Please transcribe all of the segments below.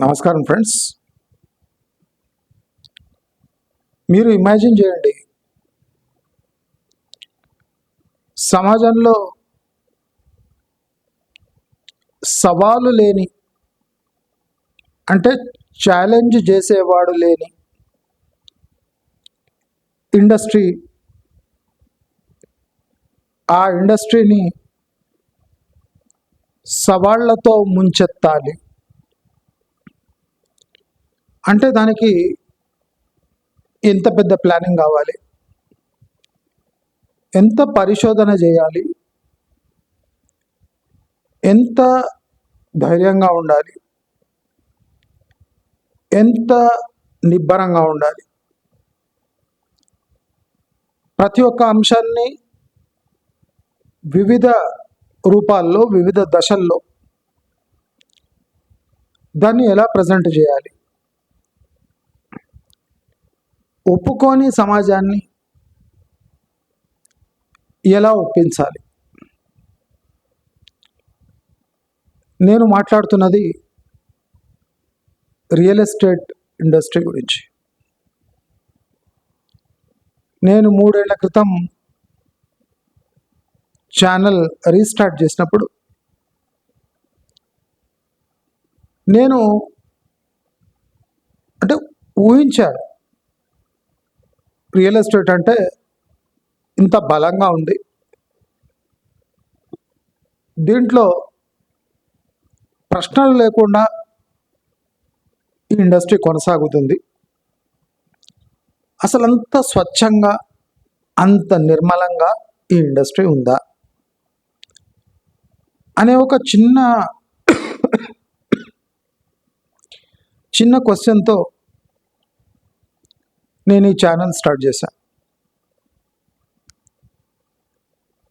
నమస్కారం ఫ్రెండ్స్. మీరు ఇమాజిన్ చేయండి, సమాజంలో సవాలు లేని, అంటే ఛాలెంజ్ చేసేవాడు లేని ఇండస్ట్రీ, ఆ ఇండస్ట్రీని సవాళ్లతో ముంచెత్తాలి అంటే దానికి ఎంత పెద్ద ప్లానింగ్ కావాలి, ఎంత పరిశోధన చేయాలి, ఎంత ధైర్యంగా ఉండాలి, ఎంత నిబ్బరంగా ఉండాలి. ప్రతి ఒక్క అంశాన్ని వివిధ రూపాల్లో, వివిధ దశల్లో దాన్ని ఎలా ప్రజెంట్ చేయాలి, ఒప్పుకోని సమాజాన్ని ఎలా ఒప్పించాలి. నేను మాట్లాడుతున్నది రియల్ ఎస్టేట్ ఇండస్ట్రీ గురించి. నేను 3 ఏళ్ల క్రితం ఛానల్ రీస్టార్ట్ చేసినప్పుడు నేను ఊహించాను, రియల్ ఎస్టేట్ అంటే ఇంత బలంగా ఉంది, దీంట్లో ప్రశ్నలు లేకుండా ఈ ఇండస్ట్రీ కొనసాగుతుంది, అసలు అంత స్వచ్ఛంగా, అంత నిర్మలంగా ఈ ఇండస్ట్రీ ఉందా అనే ఒక చిన్న క్వశ్చన్తో నేను ఈ ఛానల్ స్టార్ట్ చేశాను.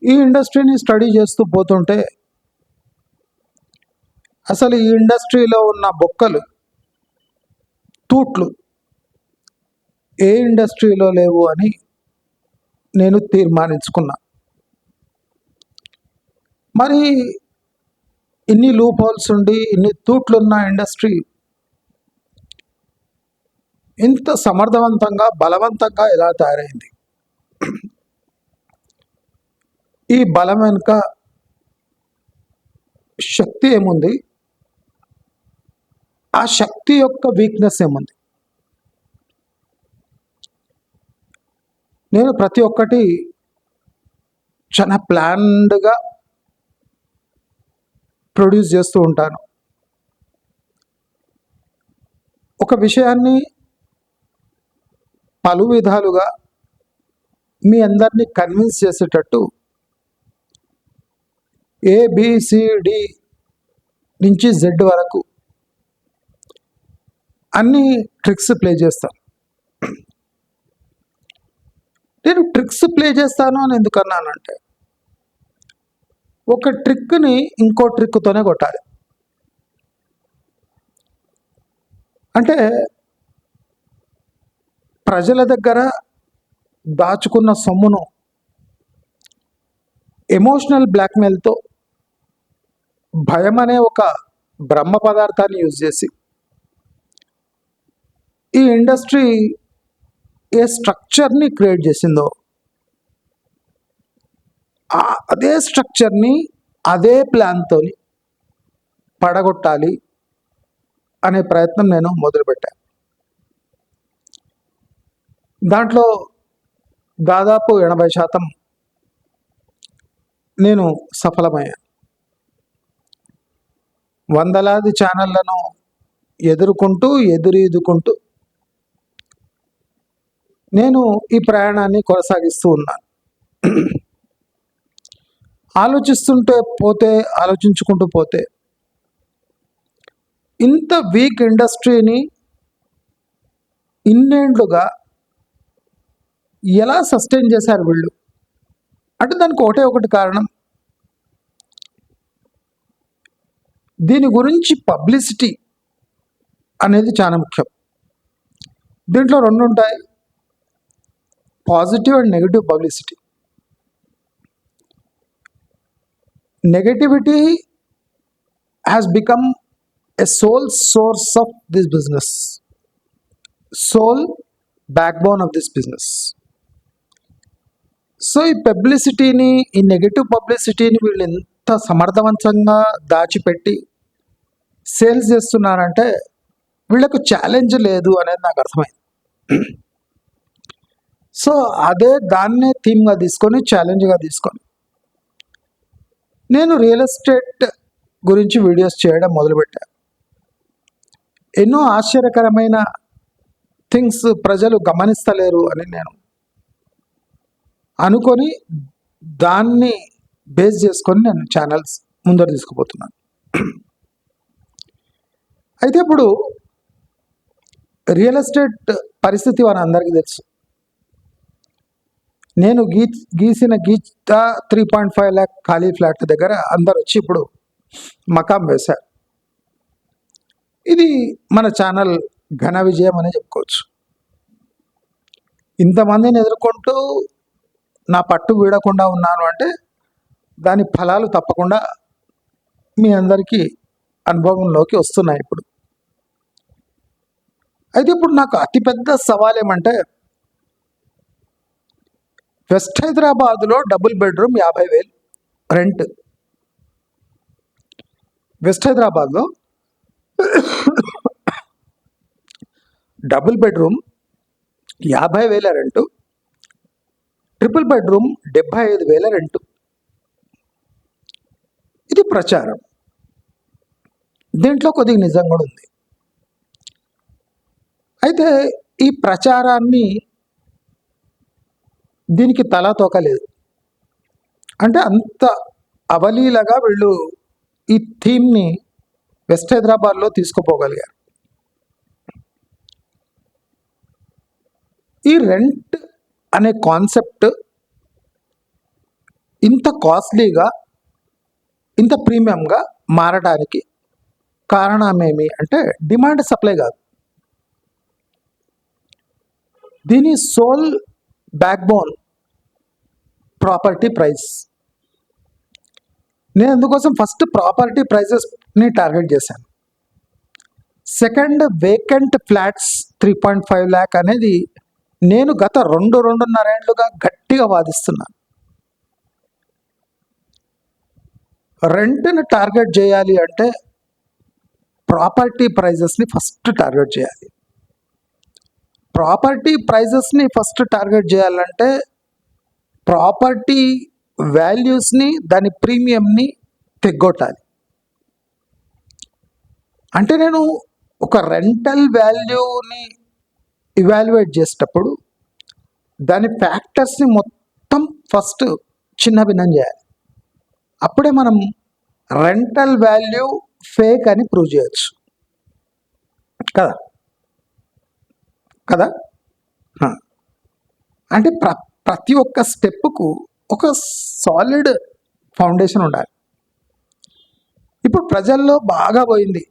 ఈ ఇండస్ట్రీని స్టడీ చేస్తూ పోతుంటే అసలు ఈ ఇండస్ట్రీలో ఉన్న బొక్కలు, తూట్లు ఏ ఇండస్ట్రీలో లేవు అని నేను తీర్మానించుకున్నా. మరి ఇన్ని లూప్ హోల్స్ ఉండి, ఇన్ని తూట్లున్న ఇండస్ట్రీ ఇంత సమర్థవంతంగా, బలవంతంగా ఎలా తయారైంది? ఈ బలం వెనుక శక్తి ఏముంది? ఆ శక్తి యొక్క వీక్నెస్ ఏముంది? నేను ప్రతి ఒక్కటి చాలా ప్లాన్డ్గా ప్రొడ్యూస్ చేస్తూ ఉంటాను. ఒక విషయాన్ని పలు విధాలుగా మీ అందరినీ కన్విన్స్ చేసేటట్టు ABCD నుంచి Z వరకు అన్ని ట్రిక్స్ ప్లే చేస్తాను. నేను ట్రిక్స్ ప్లే చేస్తాను అని ఎందుకన్నానంటే, ఒక ట్రిక్ని ఇంకో ట్రిక్తోనే కొట్టాలి. అంటే ప్రజల దగ్గర దాచుకున్న సొమ్మును ఎమోషనల్ బ్లాక్మెయిల్తో, భయం అనే ఒక బ్రహ్మ పదార్థాన్ని యూజ్ చేసి ఈ ఇండస్ట్రీ ఏ స్ట్రక్చర్ని క్రియేట్ చేసిందో అదే స్ట్రక్చర్ని అదే ప్లాన్తో పడగొట్టాలి అనే ప్రయత్నం నేను మొదలుపెట్టాను. దాంట్లో దాదాపు 80% నేను సఫలమయ్యాను. వందలాది ఛానళ్లను ఎదురీదుకుంటూ నేను ఈ ప్రయాణాన్ని కొనసాగిస్తూ ఉన్నాను. ఆలోచించుకుంటూ పోతే ఇంత వీక్ ఇండస్ట్రీని ఇన్నేండ్లుగా ఎలా సస్టైన్ చేశారు వీళ్ళు అంటే దానికి ఒకటి కారణం, దీని గురించి పబ్లిసిటీ అనేది చాలా ముఖ్యం. దీంట్లో 2 ఉంటాయి, positive and negative publicity. Negativity has become a sole source of this business, sole backbone of this business. So ఈ పబ్లిసిటీని, ఈ నెగటివ్ పబ్లిసిటీని వీళ్ళు ఎంత సమర్థవంతంగా దాచిపెట్టి సేల్స్ చేస్తున్నారంటే వీళ్ళకు ఛాలెంజ్ లేదు అనేది నాకు అర్థమైంది. సో అదే దాన్నే థీమ్గా తీసుకొని, ఛాలెంజ్గా తీసుకొని నేను రియల్ ఎస్టేట్ గురించి వీడియోస్ చేయడం మొదలుపెట్టాను. ఎన్నో ఆశ్చర్యకరమైన థింగ్స్ ప్రజలు గమనిస్తలేరు అని నేను అనుకొని దాన్ని బేస్ చేసుకొని నేను ఛానల్స్ ముందర తీసుకుపోతున్నాను. అయితే ఇప్పుడు రియల్ ఎస్టేట్ పరిస్థితి మన అందరికీ తెలుసు. నేను గీసిన గీత 3.5 lakh ఖాళీ ఫ్లాట్ దగ్గర అందరు వచ్చి ఇప్పుడు మకాం వేశారు. ఇది మన ఛానల్ ఘన విజయం అని చెప్పుకోవచ్చు. ఇంతమందిని ఎదుర్కొంటూ నా పట్టు వీడకుండా ఉన్నాను అంటే దాని ఫలాలు తప్పకుండా మీ అందరికీ అనుభవంలోకి వస్తున్నాయి ఇప్పుడు. అయితే ఇప్పుడు నాకు అతిపెద్ద సవాల్ ఏమంటే, వెస్ట్ హైదరాబాద్లో డబుల్ బెడ్రూమ్ 50,000 రెంట్. వెస్ట్ హైదరాబాద్లో double bedroom 50,000 rent, triple bedroom 75,000 rent. ఇది ప్రచారం. దీంట్లో కొద్దిగా నిజం కూడా ఉంది. అయితే ఈ ప్రచారాన్ని, దీనికి తలా తోకలేదు. అంటే అంత అవలీలగా వీళ్ళు ఈ థీమ్ని వెస్ట్ హైదరాబాద్లో తీసుకుపోగలిగారు. ఈ రెంట్ అనే కాన్సెప్ట్ ఇంత కాస్ట్లీగా, ఇంత ప్రీమియంగా మారడానికి కారణమేమి అంటే డిమాండ్ సప్లై కాదు. దీని సోల్ బ్యాక్బోన్ ప్రాపర్టీ ప్రైస్. నేను అందుకోసం ఫస్ట్ ప్రాపర్టీ ప్రైజెస్ని టార్గెట్ చేశాను. సెకండ్, వేకెంట్ ఫ్లాట్స్ 3.5 lakh అనేది నేను గత 2.5 ఏళ్ళుగా గట్టిగా వాదిస్తున్నాను. రెంట్ని టార్గెట్ చేయాలి అంటే ప్రాపర్టీ ప్రైజెస్ని ఫస్ట్ టార్గెట్ చేయాలి. ప్రాపర్టీ ప్రైజెస్ని ఫస్ట్ టార్గెట్ చేయాలంటే ప్రాపర్టీ వాల్యూస్ని, దాని ప్రీమియంని తెగ్గొట్టాలి. అంటే నేను ఒక రెంటల్ వాల్యూని ఇవాల్యుయేట్ చేసేటప్పుడు దాని ఫ్యాక్టర్స్ని మొత్తం ఫస్ట్ చిన్న భిన్నం చేయాలి. అప్పుడే మనం రెంటల్ వాల్యూ ఫేక్ అని ప్రూవ్ చేయొచ్చు కదా కదా అంటే ప్రతి ఒక్క స్టెప్కు ఒక సాలిడ్ ఫౌండేషన్ ఉండాలి. ఇప్పుడు ప్రజల్లో బాగా పోయింది,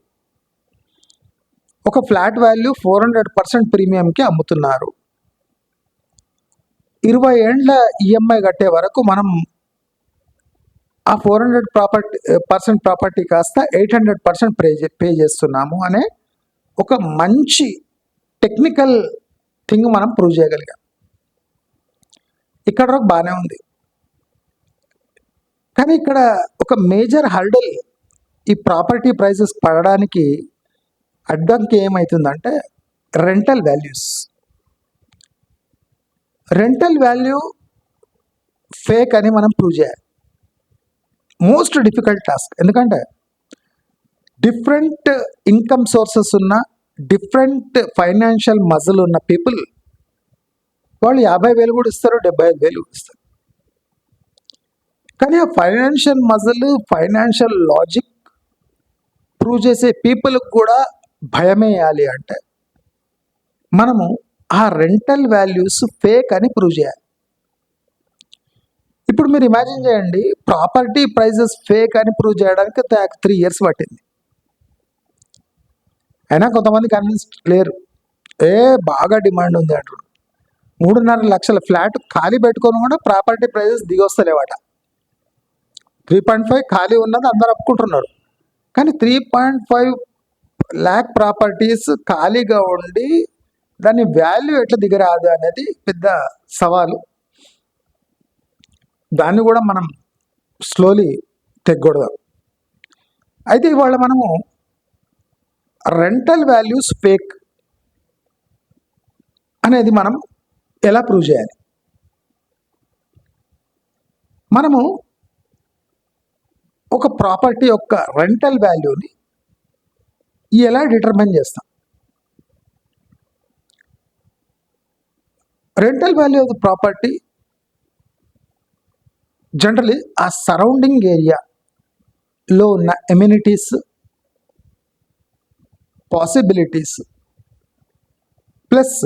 ఒక ఫ్లాట్ వాల్యూ 400% ప్రీమియంకి అమ్ముతున్నారు. 20 ఏండ్ల ఈఎంఐ కట్టే వరకు మనం ఆ 400% ప్రాపర్టీ కాస్త 800% పే చేస్తున్నాము అనే ఒక మంచి టెక్నికల్ థింగ్ మనం ప్రూవ్ చేయగలిగాం. ఇక్కడ వరకు బాగానే ఉంది. కానీ ఇక్కడ ఒక మేజర్ హర్డల్ ఈ ప్రాపర్టీ ప్రైసెస్ పడడానికి అడ్డంకి ఏమవుతుందంటే rental values. Rental value fake అని మనం ప్రూవ్ చేయాలి. Most difficult task. ఎందుకంటే డిఫరెంట్ ఇన్కమ్ సోర్సెస్ ఉన్న, డిఫరెంట్ ఫైనాన్షియల్ మజిల్ ఉన్న పీపుల్ వాళ్ళు 50,000 కూడా ఇస్తారు, 75,000 కూడా ఇస్తారు. కానీ ఆ financial muscle, financial logic prove చేసే పీపుల్కి కూడా భయమేయాలి అంటే మనము ఆ రెంటల్ వాల్యూస్ ఫేక్ అని ప్రూవ్ చేయాలి. ఇప్పుడు మీరు ఇమాజిన్ చేయండి, ప్రాపర్టీ ప్రైజెస్ ఫేక్ అని ప్రూవ్ చేయడానికి 3 years పట్టింది. అయినా కొంతమంది కన్విన్స్ లేరు. బాగా డిమాండ్ ఉంది అంటారు. 3.5 లక్షల ఫ్లాట్ ఖాళీ పెట్టుకొని కూడా ప్రాపర్టీ ప్రైజెస్ దిగొస్తలేవట. 3.5 ఖాళీ ఉన్నది అందరు ఒప్పుకుంటున్నారు. కానీ 3.5 ల్యాక్ ప్రాపర్టీస్ ఖాళీగా ఉండి దాని వాల్యూ ఎట్లా దిగరాదు అనేది పెద్ద సవాలు. దాన్ని కూడా మనం స్లోలీ తెగ్గొడదాం. అయితే ఇవాళ మనము రెంటల్ వాల్యూస్ ఫేక్ అనేది మనం ఎలా ప్రూవ్ చేయాలి? మనము ఒక ప్రాపర్టీ యొక్క రెంటల్ వాల్యూని ఎలా డిటర్మైన్ చేస్తాం? Rental value of the property generally ఆ సరౌండింగ్ ఏరియాలో ఉన్న amenities, possibilities plus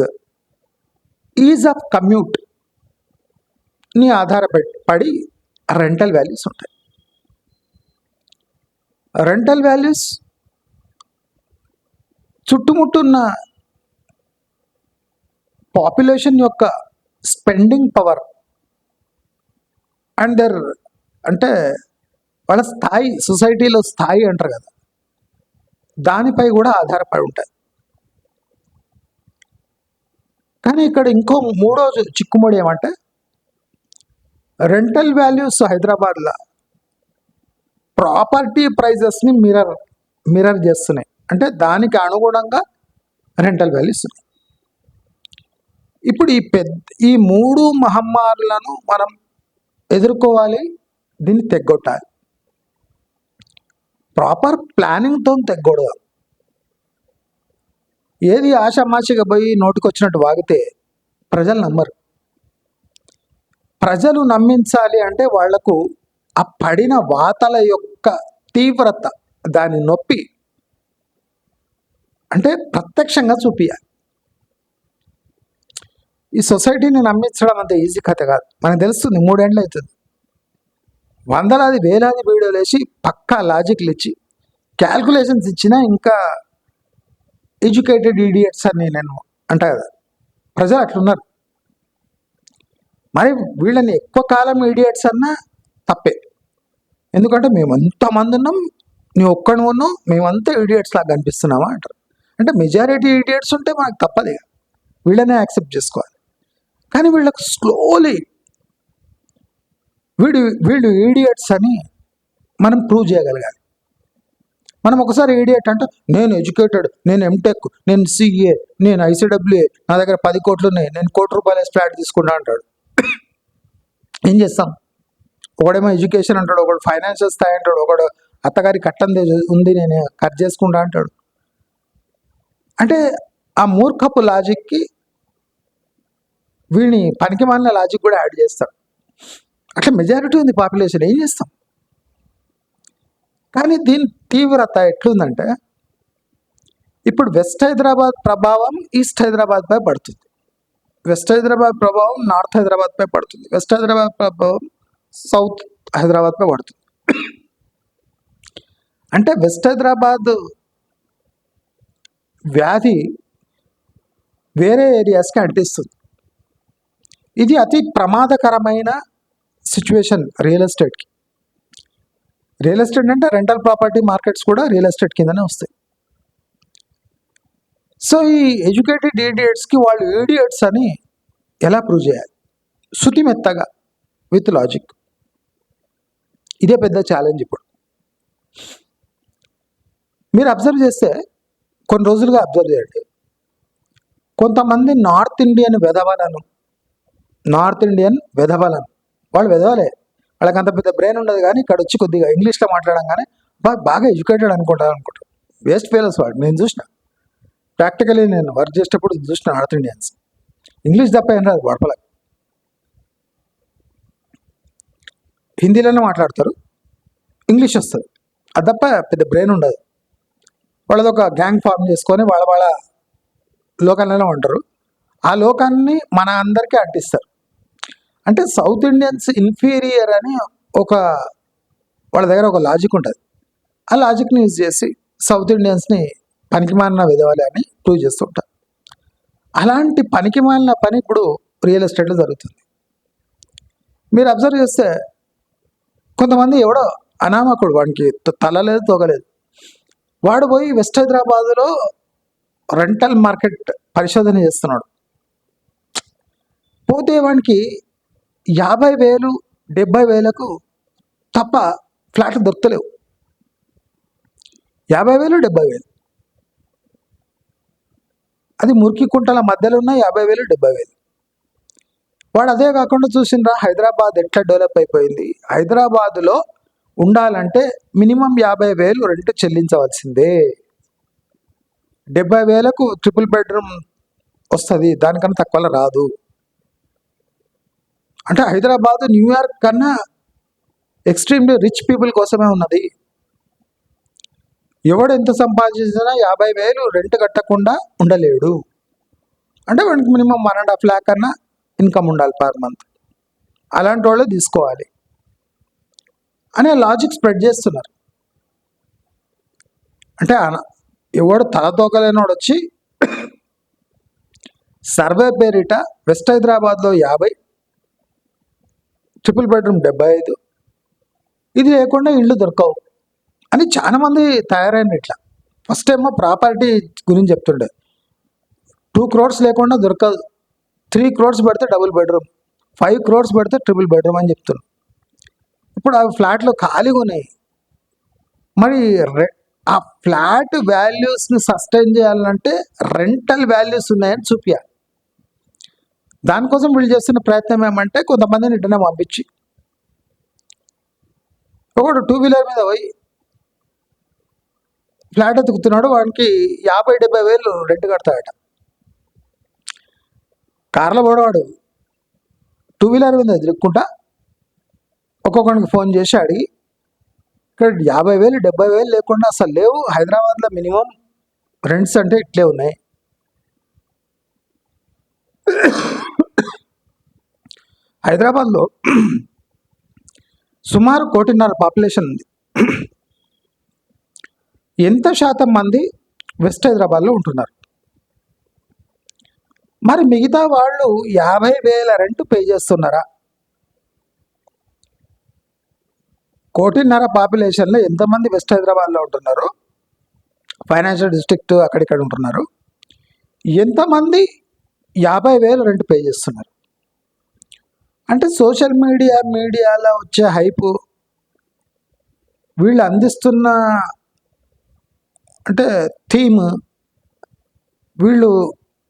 ease of కమ్యూట్ని ఆధారపడి రెంటల్ వాల్యూస్ ఉంటాయి. రెంటల్ వాల్యూస్ చుట్టుముట్టున్న పాపులేషన్ యొక్క స్పెండింగ్ పవర్ అండ్ అంటే వాళ్ళ స్థాయి, సొసైటీలో స్థాయి అంటారు కదా, దానిపై కూడా ఆధారపడి ఉంటుంది. కానీ ఇక్కడ ఇంకో మూడో చిక్కుముడి ఏమంటే రెంటల్ వాల్యూస్ హైదరాబాద్లో ప్రాపర్టీ ప్రైజెస్ని మిర్రర్ చేస్తున్నాయి. అంటే దానికి అనుగుణంగా రెంటల్ వాల్యూస్ ఉన్నాయి. ఇప్పుడు ఈ మూడు మహమ్మారులను మనం ఎదుర్కోవాలి, దీన్ని తెగ్గొట్టాలి. ప్రాపర్ ప్లానింగ్తో తెగ్గొడదాం. ఏది ఆషామాషిగా పోయి నోటికొచ్చినట్టు వాగితే ప్రజలు నమ్మరు. ప్రజలు నమ్మించాలి అంటే వాళ్లకు ఆ పడిన వాతల యొక్క తీవ్రత, దాని నొప్పి అంటే ప్రత్యక్షంగా చూపియాలి. ఈ సొసైటీని నమ్మించడం అంత ఈజీ కథ కాదు. మనకు తెలుస్తుంది, 3 ఏళ్ళు అవుతుంది. వందలాది వేలాది వీడియోలు వేసి పక్కా లాజిక్లు ఇచ్చి క్యాల్కులేషన్స్ ఇచ్చినా ఇంకా ఎడ్యుకేటెడ్ ఈడియట్స్ అని నేను అంటా కదా, ప్రజలు అట్లున్నారు. మరి వీళ్ళని ఎక్కువ కాలం ఈడియట్స్ అన్నా తప్పే. ఎందుకంటే మేము ఎంతమంది ఉన్నాం, నీ ఒక్కడు ఉన్నావు, మేమంతా ఈడియట్స్ లాగా కనిపిస్తున్నామా అంటారు. అంటే మెజారిటీ ఈడియట్స్ ఉంటే మనకు తప్పదు, వీళ్ళనే యాక్సెప్ట్ చేసుకోవాలి. కానీ వీళ్ళకు స్లోలీ వీళ్ళు ఈడియట్స్ అని మనం ప్రూవ్ చేయగలగాలి. మనం ఒకసారి ఈడియట్ అంటే నేను ఎడ్యుకేటెడ్, నేను ఎంటెక్, నేను సిఏ, నేను ఐసీడబ్ల్యూఏ, నా దగ్గర 10 కోట్లు ఉన్నాయి, నేను ₹1 కోటి ఫ్లాట్ తీసుకుంటా అంటాడు. ఏం చేస్తాం? ఒకడేమో ఎడ్యుకేషన్ అంటాడు, ఒకడు ఫైనాన్షియల్ స్థాయి అంటాడు, ఒకడు అత్తగారి కట్టం ఉంది నేను కట్ చేసుకుంటా అంటాడు. అంటే ఆ మూర్ఖపు లాజిక్కి వీడిని పనికి మాలిన లాజిక్ కూడా యాడ్ చేస్తాడు. అట్లా మెజారిటీ ఉంది పాపులేషన్, ఏం చేస్తాం? కానీ దీని తీవ్రత ఎట్లుందంటే ఇప్పుడు వెస్ట్ హైదరాబాద్ ప్రభావం ఈస్ట్ హైదరాబాద్పై పడుతుంది, వెస్ట్ హైదరాబాద్ ప్రభావం నార్త్ హైదరాబాద్పై పడుతుంది, వెస్ట్ హైదరాబాద్ ప్రభావం సౌత్ హైదరాబాద్పై పడుతుంది. అంటే వెస్ట్ హైదరాబాద్ వ్యాధి వేరే ఏరియాస్కి అంటిస్తుంది. ఇది అతి ప్రమాదకరమైన సిచ్యువేషన్ రియల్ ఎస్టేట్కి. రియల్ ఎస్టేట్ అంటే రెంటల్ ప్రాపర్టీ మార్కెట్స్ కూడా రియల్ ఎస్టేట్ కిందనే వస్తాయి. సో ఈ ఎడ్యుకేటెడ్ ఈడియట్స్కి వాళ్ళు ఈడియట్స్ అని ఎలా ప్రూవ్ చేయాలి? శుతిమెత్తగా, విత్ లాజిక్. ఇదే పెద్ద ఛాలెంజ్. ఇప్పుడు మీరు అబ్జర్వ్ చేస్తే, కొన్ని రోజులుగా అబ్జర్వ్ చేయండి, కొంతమంది నార్త్ ఇండియన్ వెధవలను వాళ్ళు వెధవలే, వాళ్ళకి అంత పెద్ద బ్రెయిన్ ఉండదు, కానీ ఇక్కడ వచ్చి కొద్దిగా ఇంగ్లీష్లో మాట్లాడంగానే బాగా ఎడ్యుకేటెడ్ అనుకుంటారు. వేస్ట్ ఫెలోస్ వాడు. నేను చూసిన, ప్రాక్టికలీ నేను వర్క్ చేసేటప్పుడు చూసిన నార్త్ ఇండియన్స్. ఇంగ్లీష్ తప్ప ఏం రాదు గొడపలకు, హిందీలోనే మాట్లాడతారు, ఇంగ్లీష్ వస్తుంది, అది తప్ప పెద్ద బ్రెయిన్ ఉండదు. వాళ్ళది ఒక గ్యాంగ్ ఫామ్ చేసుకొని వాళ్ళ లోకంలోనే ఉంటారు. ఆ లోకాన్ని మన అందరికీ అంటిస్తారు. అంటే సౌత్ ఇండియన్స్ ఇన్ఫీరియర్ అని వాళ్ళ దగ్గర ఒక లాజిక్ ఉంటుంది. ఆ లాజిక్ని యూజ్ చేసి సౌత్ ఇండియన్స్ని పనికిమాలిన విధవాలి అని ప్రూవ్ చేస్తుంటారు. అలాంటి పనికిమాలిన పని ఇప్పుడు రియల్ ఎస్టేట్లో జరుగుతుంది. మీరు అబ్జర్వ్ చేస్తే కొంతమంది ఎవడో అనామకుడు, వానికి తల లేదు తోగలేదు, వాడు పోయి వెస్ట్ హైదరాబాదులో రెంటల్ మార్కెట్ పరిశోధన చేస్తున్నాడు. పోతే వానికి 50,000 70,000కు తప్ప ఫ్లాట్లు దొరకలేవు. 50,000 70,000 అది మురికి కుంటల మధ్యలో ఉన్న 50,000 70,000. వాడు అదే కాకుండా చూసిండ్రా హైదరాబాద్ ఎట్లా డెవలప్ అయిపోయింది. హైదరాబాదులో ఉండాలంటే మినిమం 50,000 రెంట్ చెల్లించవలసిందే. 70,000కు ట్రిపుల్ బెడ్రూమ్ వస్తుంది, దానికన్నా తక్కువలో రాదు. అంటే హైదరాబాద్ న్యూయార్క్ కన్నా ఎక్స్ట్రీమ్లీ రిచ్ పీపుల్ కోసమే ఉన్నది. ఎవడు ఎంత సంపాదించినా 50,000 రెంట్ కట్టకుండా ఉండలేడు. అంటే వాడికి మినిమం 1.5 lakh కన్నా ఇన్కమ్ ఉండాలి పర్ మంత్. అలాంటి వాళ్ళే తీసుకోవాలి అనే లాజిక్ స్ప్రెడ్ చేస్తున్నారు. అంటే ఎవడు తలతోకలేనోడు వచ్చి సర్వే పేరిట వెస్ట్ హైదరాబాద్లో 50, ట్రిపుల్ బెడ్రూమ్ 75, ఇది లేకుండా ఇళ్ళు దొరకవు అని చాలామంది తయారైన. ఇట్లా ఫస్ట్ ఏమో ప్రాపర్టీ గురించి చెప్తుండే, 2 crores లేకుండా దొరకదు, 3 crores పెడితే డబుల్ బెడ్రూమ్, 5 crores పెడితే ట్రిపుల్ బెడ్రూమ్ అని చెప్తున్నాను. ఇప్పుడు ఆ ఫ్లాట్లు ఖాళీగా ఉన్నాయి. మరి ఆ ఫ్లాట్ వాల్యూస్ని సస్టైన్ చేయాలంటే రెంటల్ వాల్యూస్ ఉన్నాయని చూపించాలి. దానికోసం వీళ్ళు చేస్తున్న ప్రయత్నం ఏమంటే కొంతమందిని ఇంటనే పంపించి ఒకడు 2-wheeler మీద పోయి ఫ్లాట్ ఎత్తుకుతున్నాడు, వాడికి 50,000-70,000 రెంట్ కడతాడట. కార్లో పోవడవాడు 2-wheeler మీద తిరుక్కుంటా ఒక్కొక్కడికి ఫోన్ చేసి అడిగి, ఇక్కడ 50,000 70,000 లేకుండా అసలు లేవు హైదరాబాద్లో, మినిమం రెంట్స్ అంటే ఇట్లే ఉన్నాయి. హైదరాబాద్లో సుమారు 1.5 కోటి పాపులేషన్ ఉంది. ఎంత శాతం మంది వెస్ట్ హైదరాబాద్లో ఉంటున్నారు? మరి మిగతా వాళ్ళు 50,000 రెంట్ పే చేస్తున్నారా? 1.5 కోటి పాపులేషన్లో ఎంతమంది వెస్ట్ హైదరాబాద్లో ఉంటున్నారు, ఫైనాన్షియల్ డిస్ట్రిక్ట్ అక్కడిక్కడ ఉంటున్నారు, ఎంతమంది 50,000 రెంట్ పే చేస్తున్నారు? అంటే సోషల్ మీడియాలో వచ్చే హైపు, వీళ్ళు అందిస్తున్న అంటే థీమ్, వీళ్ళు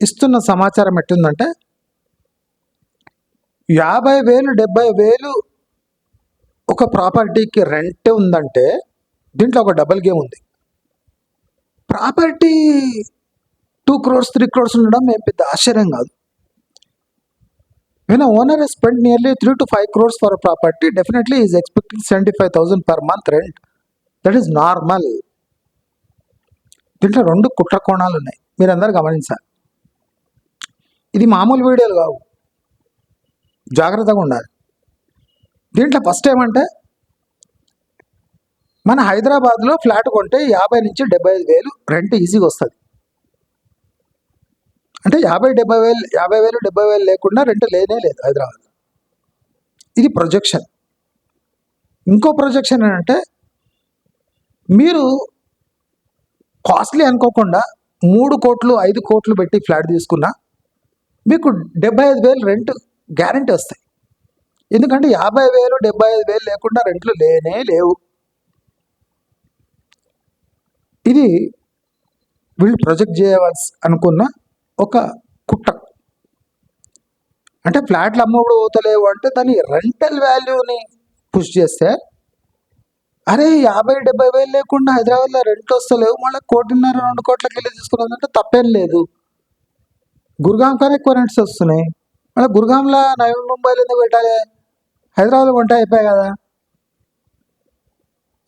ఇస్తున్న సమాచారం ఎట్టుందంటే 50,000 70,000 ఒక ప్రాపర్టీకి రెంట్ ఉందంటే దీంట్లో ఒక డబుల్ గేమ్ ఉంది. ప్రాపర్టీ 2 crores 3 crores ఉండడం ఏం పెద్ద ఆశ్చర్యం కాదు. When a owner has spent nearly 3 to 5 crores for a property, definitely he is expecting 75,000 per month rent. That is normal. దీంట్లో 2 కుట్ర కోణాలు ఉన్నాయి, మీరందరూ గమనించాలి. ఇది మామూలు వీడియోలు కావు, జాగ్రత్తగా ఉండాలి. దీంట్లో ఫస్ట్ ఏమంటే, మన హైదరాబాద్లో ఫ్లాట్ కొంటే 50,000 నుంచి 75,000 రెంట్ ఈజీగా వస్తుంది. అంటే 50,000 70,000 లేకుండా రెంట్ లేనే లేదు హైదరాబాద్. ఇది ప్రొజెక్షన్. ఇంకో ప్రొజెక్షన్ ఏంటంటే, మీరు కాస్ట్లీ అనుకోకుండా 3 కోట్లు 5 కోట్లు పెట్టి ఫ్లాట్ తీసుకున్నా మీకు 75,000 రెంట్ గ్యారంటీ వస్తాయి. ఎందుకంటే 50,000 75,000 లేకుండా రెంట్లు లేనే లేవు. ఇది వీళ్ళు ప్రొజెక్ట్ చేయవలసి అనుకున్న ఒక కుట్ర. అంటే ఫ్లాట్లు అమ్మప్పుడు పోతలేవు అంటే దాని రెంటల్ వాల్యూని పుష్ చేస్తే, అరే 50,000-70,000 లేకుండా హైదరాబాద్లో రెంట్ వస్తలేవు, మళ్ళీ 1.5 2 కోట్లకి వెళ్ళి తీసుకున్నదంటే తప్పేం లేదు. గుర్గాం కన్నా ఎక్కువ రెంట్స్ వస్తున్నాయి, మళ్ళీ గుర్గాంలో నవీ ముంబైలో ఎందుకు పెట్టాలి, హైదరాబాద్లో కొంటే అయిపోయాయి కదా.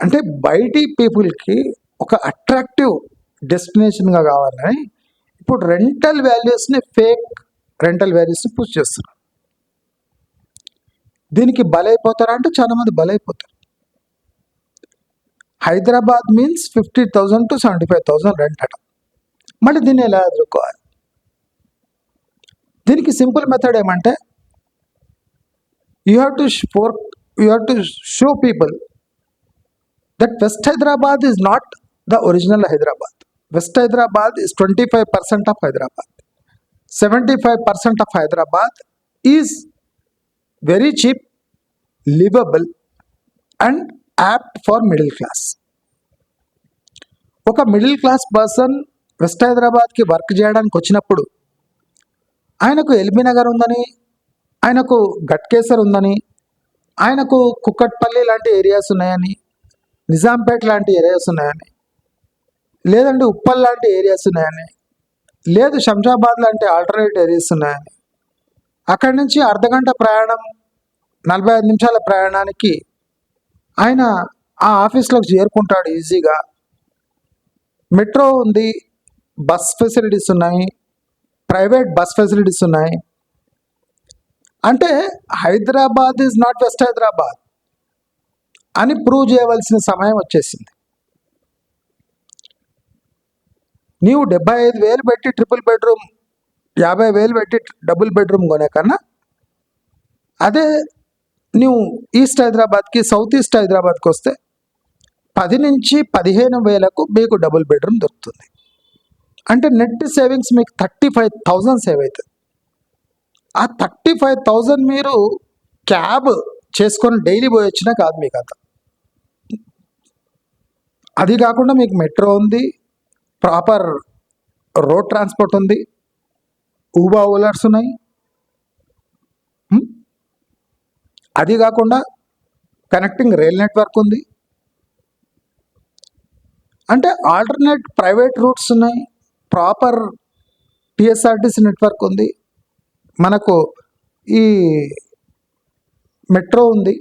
అంటే బయటి పీపుల్కి ఒక అట్రాక్టివ్ డెస్టినేషన్గా కావాలని ఇప్పుడు రెంటల్ వాల్యూస్ని, ఫేక్ రెంటల్ వాల్యూస్ని పుష్ చేస్తున్నారు. దీనికి బలైపోతారా అంటే చాలామంది బలైపోతారు. హైదరాబాద్ మీన్స్ 50,000 to 75,000 రెంట్ అట. మళ్ళీ దీన్ని ఎలా ఎదుర్కోవాలి? దీనికి సింపుల్ మెథడ్ ఏమంటే, you have to show people that west Hyderabad is not the original Hyderabad. West Hyderabad is 25% of Hyderabad. 75% of Hyderabad is very cheap, livable and apt for middle class. ఒక middle class person west హైదరాబాద్కి work చేయడానికి వచ్చినప్పుడు ఆయనకు LB Nagar ఉందని, ఆయనకు గట్కేసర్ ఉందని, ఆయనకు కుక్కట్పల్లి లాంటి ఏరియాస్ ఉన్నాయని, నిజాంపేట్ లాంటి ఏరియాస్ ఉన్నాయని, లేదంటే ఉప్పల్ లాంటి ఏరియాస్ ఉన్నాయని, లేదు శంషాబాద్ లాంటి ఆల్టర్నేట్ ఏరియాస్ ఉన్నాయని, అక్కడి నుంచి అర్ధగంట ప్రయాణం 45 నిమిషాల ప్రయాణానికి ఆయన ఆ ఆఫీస్లోకి చేరుకుంటాడు ఈజీగా. మెట్రో ఉంది, బస్ ఫెసిలిటీస్ ఉన్నాయి, ప్రైవేట్ బస్ ఫెసిలిటీస్ ఉన్నాయి. అంటే Hyderabad is not west Hyderabad అని ప్రూవ్ చేయవలసిన సమయం వచ్చేసింది. నీవు 75,000 పెట్టి ట్రిపుల్ బెడ్రూమ్, 50,000 పెట్టి డబుల్ బెడ్రూమ్ కొనే కన్నా అదే నువ్వు ఈస్ట్ హైదరాబాద్కి, సౌత్ ఈస్ట్ హైదరాబాద్కి వస్తే 10 నుంచి 15,000కు మీకు డబుల్ బెడ్రూమ్ దొరుకుతుంది. అంటే నెట్ సేవింగ్స్ మీకు 35,000 సేవ్ అవుతుంది. ఆ 35,000 మీరు క్యాబ్ చేసుకొని డైలీ పోయి వచ్చినా కాదు మీకు అంత. అది కాకుండా మీకు మెట్రో ఉంది, ప్రాపర్ రోడ్ ట్రాన్స్పోర్ట్ ఉంది, ఊబా ఓలర్స్ ఉన్నాయి. అది కాకుండా కనెక్టింగ్ రైల్ నెట్వర్క్ ఉంది. అంటే ఆల్టర్నేట్ ప్రైవేట్ రూట్స్ ఉన్నాయి, ప్రాపర్ టిఎస్ఆర్టీసీ నెట్వర్క్ ఉంది, మనకు ఈ మెట్రో ఉంది,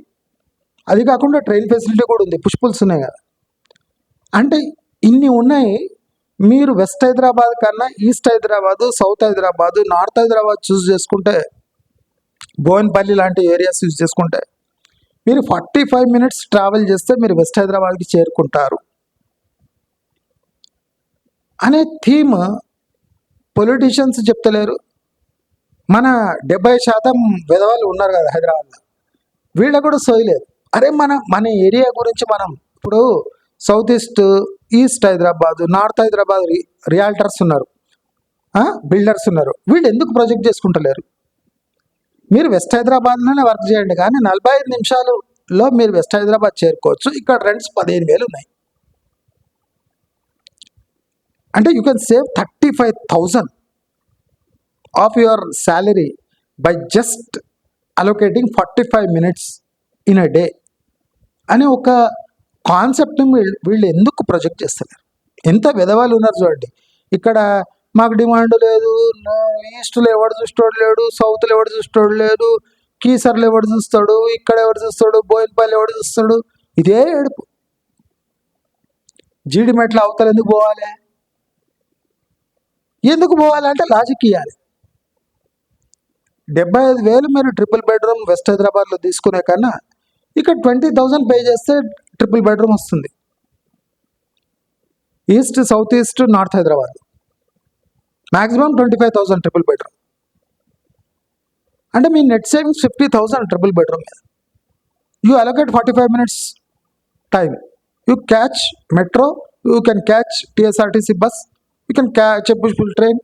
అది కాకుండా ట్రైన్ ఫెసిలిటీ కూడా ఉంది, పుష్పుల్స్ ఉన్నాయి కదా. అంటే ఇన్ని ఉన్నాయి. మీరు వెస్ట్ హైదరాబాద్ కన్నా east Hyderabad, south Hyderabad, north Hyderabad choose చేసుకుంటే, బోయిన్పల్లి లాంటి ఏరియాస్ యూజ్ చేసుకుంటే మీరు 45 మినిట్స్ ట్రావెల్ చేస్తే మీరు వెస్ట్ హైదరాబాద్కి చేరుకుంటారు అనే థీమ్ పొలిటీషియన్స్ చెప్తలేరు. మన 70% విధవాళ్ళు ఉన్నారు కదా హైదరాబాద్లో, వీళ్ళకు కూడా సోయలేదు. అరే మన ఏరియా గురించి మనం ఇప్పుడు south east Hyderabad, north Hyderabad realtors ఉన్నారు, బిల్డర్స్ ఉన్నారు, వీళ్ళు ఎందుకు ప్రొజెక్ట్ చేసుకుంటలేరు? మీరు వెస్ట్ హైదరాబాద్లోనే వర్క్ చేయండి, కానీ 45 నిమిషాలలో మీరు వెస్ట్ హైదరాబాద్ చేరుకోవచ్చు. ఇక్కడ రెంట్స్ 15,000 ఉన్నాయి. అంటే you can save 35,000 of your salary by just allocating 45 minutes in a day అని ఒక కాన్సెప్ట్ని వీళ్ళు ఎందుకు ప్రొజెక్ట్ చేస్తున్నారు? ఎంత విధవాళ్ళు ఉన్నారు చూడండి. ఇక్కడ మాకు డిమాండ్ లేదు, ఈస్ట్లో ఎవడు చూస్తాడు లేడు, సౌత్లో ఎవడు చూస్తాడు లేదు, కీసర్లు ఎవడు చూస్తాడు, ఇక్కడ ఎవడు చూస్తాడు, బోయిన్పల్లి ఎవడు చూస్తాడు, ఇదే ఏడుపు. జీడిమెట్ల అవతల ఎందుకు పోవాలి? ఎందుకు పోవాలంటే లాజిక్ ఇవ్వాలి. 75,000 మీరు ట్రిపుల్ బెడ్రూమ్ వెస్ట్ హైదరాబాద్లో తీసుకునే కన్నా ఇక్కడ 20,000 పే చేస్తే ట్రిపుల్ బెడ్రూమ్ వస్తుంది. East, south east, north Hyderabad maximum 25,000 triple bedroom. అంటే మీ నెట్ సేవింగ్స్ 50,000 ట్రిపుల్ బెడ్రూమ్ మీద. You allocate 45 minutes time, you catch metro, you can catch TSRTC bus, you can catch a push pull train,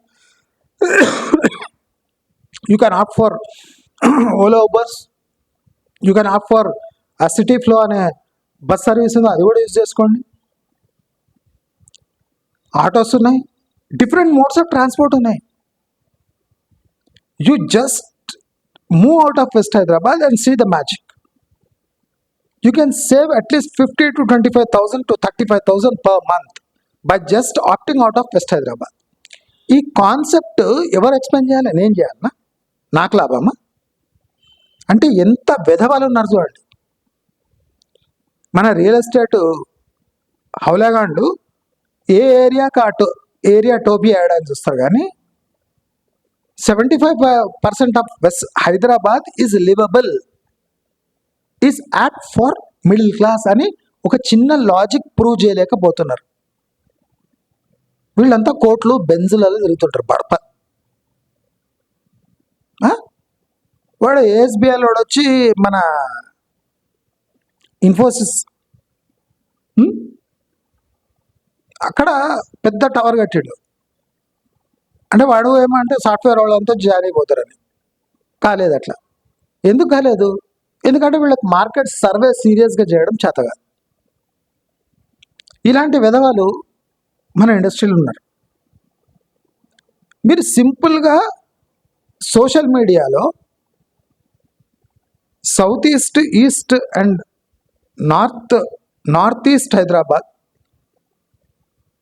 you can opt for Ola Ubers, you can opt for a City Flow అనే bus service ఉంది, అది కూడా use చేసుకోండి. Autos ఉన్నాయి, different modes of transport ఉన్నాయి. You just move out of west Hyderabad and see the magic. You can save at least 50,000 to 25,000 to 35,000 per month by just opting out of west Hyderabad. ఈ concept ఎవరు explain చేయాలి? నేను చేయాలన్నా? నాకు లాభమా? అంటే ఎంత విధవాళ్ళు ఉన్నారు చూడండి. మన రియల్ ఎస్టేట్ హౌలాగాండు ఏ ఏరియాకి ఏరియా టోపీ వేయడానికి చూస్తారు, కానీ 75% of west Hyderabad is liveable, is apt for middle class అని ఒక చిన్న లాజిక్ ప్రూవ్ చేయలేకపోతున్నారు. వీళ్ళంతా కోట్లు బెంజులలో తిరుగుతుంటారు. బడప వాడు ఏఎస్బిఐలో వాడు వచ్చి మన ఇన్ఫోసిస్ అక్కడ పెద్ద టవర్ కట్టిండు. అంటే వాడు ఏమంటే సాఫ్ట్వేర్ వాళ్ళంతా జాయిన్ అయిపోతారని. కాలేదు అట్లా. ఎందుకు కాలేదు? ఎందుకంటే వీళ్ళకి మార్కెట్ సర్వే సీరియస్గా చేయడం చేతగా. ఇలాంటి విధవాలు మన ఇండస్ట్రీలో ఉన్నారు. మీరు సింపుల్గా సోషల్ మీడియాలో south east, east and north east Hyderabad